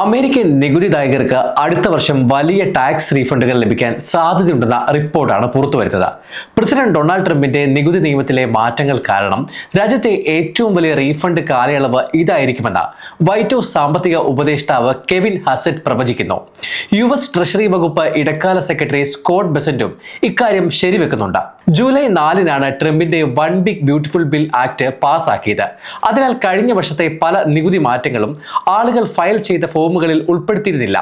American നികുതിദായകർക്ക് അടുത്ത വർഷം വലിയ ടാക്സ് റീഫണ്ടുകൾ ലഭിക്കാൻ സാധ്യതയുണ്ടെന്ന റിപ്പോർട്ടാണ് പുറത്തുവരുന്നത്. പ്രസിഡന്റ് ഡൊണാൾഡ് ട്രംപിന്റെ നികുതി നിയമത്തിലെ മാറ്റങ്ങൾ കാരണം രാജ്യത്തെ ഏറ്റവും വലിയ റീഫണ്ട് കാലയളവ് ഇതായിരിക്കുമെന്ന് വൈറ്റ് ഹൗസ് സാമ്പത്തിക ഉപദേഷ്ടാവ് കെവിൻ ഹസറ്റ് പ്രവചിക്കുന്നു. US ട്രഷറി വകുപ്പ് ഇടക്കാല സെക്രട്ടറി സ്കോട്ട് ബെസന്റും ഇക്കാര്യം ശരിവെക്കുന്നുണ്ട്. ജൂലൈ 4-നാണ് ട്രംപിന്റെ one big beautiful bill act പാസാക്കിയത്. അതിനാൽ കഴിഞ്ഞ വർഷത്തെ പല നികുതി മാറ്റങ്ങളും ആളുകൾ ഫയൽ ചെയ്ത ഫോമുകളിൽ ഉൾപ്പെടുത്തിയിരുന്നില്ല.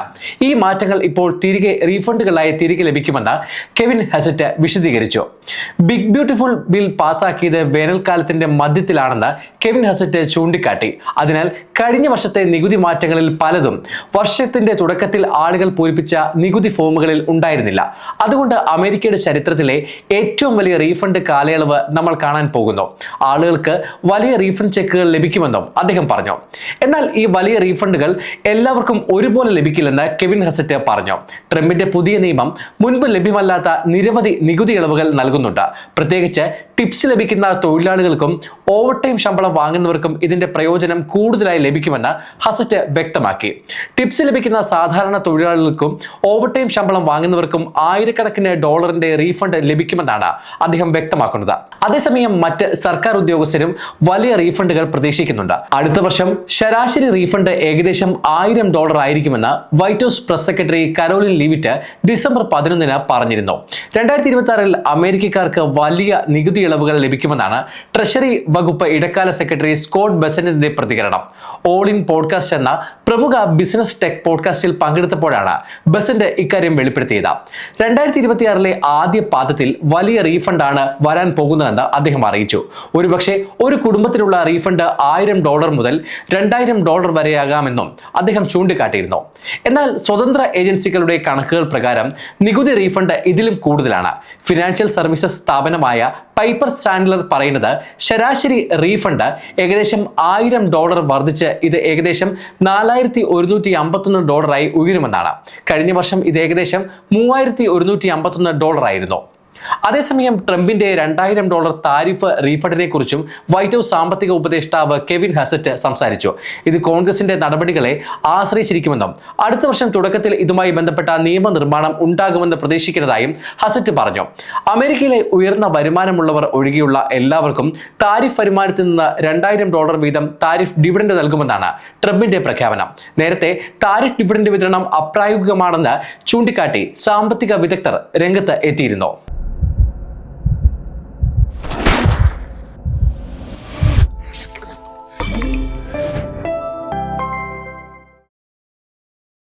ഈ മാറ്റങ്ങൾ ഇപ്പോൾ റീഫണ്ടുകളായി തിരികെ ലഭിക്കുമെന്ന് കെവിൻ ഹസറ്റ് വിശദീകരിച്ചു. ബിഗ് ബ്യൂട്ടിഫുൾ ബിൽ പാസാക്കിയത് വേനൽക്കാലത്തിന്റെ മധ്യത്തിലാണെന്ന് കെവിൻ ഹസറ്റ് ചൂണ്ടിക്കാട്ടി. അതിനാൽ കഴിഞ്ഞ വർഷത്തെ നികുതി മാറ്റങ്ങളിൽ പലതും വർഷത്തിന്റെ തുടക്കത്തിൽ ആളുകൾ പൂരിപ്പിച്ച നികുതി ഫോമുകളിൽ ഉണ്ടായിരുന്നില്ല. അതുകൊണ്ട് അമേരിക്കയുടെ ചരിത്രത്തിലെ ഏറ്റവും വലിയ റീഫണ്ട് കാലയളവ് നമ്മൾ കാണാൻ പോകുന്നു. ആളുകൾക്ക് വലിയ റീഫണ്ട് ചെക്കുകൾ ലഭിക്കുമെന്നും അദ്ദേഹം പറഞ്ഞു. എന്നാൽ ഈ വലിയ റീഫണ്ടുകൾ എല്ലാവർക്കും ഒരുപോലെ ലഭിക്കില്ലെന്ന് കെവിൻ ഹസറ്റ് പറഞ്ഞു. ട്രംപിന്റെ പുതിയ നിയമം മുൻപ് ലഭ്യമല്ലാത്ത നിരവധി നികുതി ഇളവുകൾ നൽകുന്നുണ്ട്. പ്രത്യേകിച്ച് ടിപ്സ് ലഭിക്കുന്ന തൊഴിലാളികൾക്കും ഓവർ ടൈം ശമ്പളം വാങ്ങുന്നവർക്കും ഇതിന്റെ പ്രയോജനം കൂടുതലായി ലഭിക്കുമെന്ന് ഹസറ്റ് വ്യക്തമാക്കി. ടിപ്സ് ലഭിക്കുന്ന സാധാരണ തൊഴിലാളികൾക്കും ഓവർ ടൈം ശമ്പളം വാങ്ങുന്നവർക്കും ആയിരക്കണക്കിന് ഡോളറിന്റെ റീഫണ്ട് ലഭിക്കുമെന്നാണ് അദ്ദേഹം വ്യക്തമാക്കുന്നത്. അതേസമയം മറ്റ് സർക്കാർ ഉദ്യോഗസ്ഥരും വലിയ റീഫണ്ടുകൾ പ്രതീക്ഷിക്കുന്നുണ്ട്. അടുത്ത വർഷം ശരാശരി റീഫണ്ട് ഏകദേശം $1000 ആയിരിക്കുമെന്ന് White House press secretary Karoline Leavitt December 11-ന് പറഞ്ഞിരുന്നു. 2026-ൽ അമേരിക്കക്കാർക്ക് വലിയ നികുതി ഇളവുകൾ ലഭിക്കുമെന്നാണ് ട്രഷറി വകുപ്പ് ഇടക്കാല സെക്രട്ടറി സ്കോട്ട് ബെസന്റിന്റെ പ്രതികരണം. ഓൾ ഇൻ പോഡ്കാസ്റ്റ് എന്ന പ്രമുഖ ബിസിനസ് ടെക് പോഡ്കാസ്റ്റിൽ പങ്കെടുത്തപ്പോഴാണ് ബെസന്റ് ഇക്കാര്യം വെളിപ്പെടുത്തിയത്. 2026-ലെ ആദ്യ പാദത്തിൽ വലിയ റീഫണ്ടാണ് വരാൻ പോകുന്നതെന്ന് അദ്ദേഹം അറിയിച്ചു. ഒരുപക്ഷെ ഒരു കുടുംബത്തിനുള്ള റീഫണ്ട് $1000 മുതൽ $2000 വരെയാകാമെന്നും അദ്ദേഹം ചൂണ്ടിക്കാട്ടിയിരുന്നു. എന്നാൽ സ്വതന്ത്ര ഏജൻസികളുടെ കണക്കുകൾ പ്രകാരം നികുതി റീഫണ്ട് ഇതിലും കൂടുതലാണ്. ഫിനാൻഷ്യൽ സർവീസസ് സ്ഥാപനമായ പൈപ്പർ സാൻഡലർ പറയുന്നത് ശരാശരി റീഫണ്ട് ഏകദേശം $1000 വർദ്ധിച്ച് ഇത് ഏകദേശം $4151 ആയി ഉയരുമെന്നാണ്. കഴിഞ്ഞ വർഷം ഇത് ഏകദേശം $3151 ആയിരുന്നു. അതേസമയം ട്രംപിന്റെ $2000 താരിഫ് റീഫണ്ടിനെ കുറിച്ചും വൈറ്റ് ഹൗസ് സാമ്പത്തിക ഉപദേഷ്ടാവ് കെവിൻ ഹസറ്റ് സംസാരിച്ചു. ഇത് കോൺഗ്രസിന്റെ നടപടികളെ ആശ്രയിച്ചിരിക്കുമെന്നും അടുത്ത വർഷം തുടക്കത്തിൽ ഇതുമായി ബന്ധപ്പെട്ട നിയമനിർമ്മാണം ഉണ്ടാകുമെന്ന് പ്രതീക്ഷിക്കുന്നതായും ഹസറ്റ് പറഞ്ഞു. അമേരിക്കയിലെ ഉയർന്ന വരുമാനമുള്ളവർ ഒഴികെയുള്ള എല്ലാവർക്കും താരിഫ് വരുമാനത്തിൽ നിന്ന് $2000 വീതം താരിഫ് ഡിവിഡന്റ് നൽകുമെന്നാണ് ട്രംപിന്റെ പ്രഖ്യാപനം. നേരത്തെ താരിഫ് ഡിവിഡന്റ് വിതരണം അപ്രായോഗികമാണെന്ന് ചൂണ്ടിക്കാട്ടി സാമ്പത്തിക വിദഗ്ധർ രംഗത്ത് എത്തിയിരുന്നു.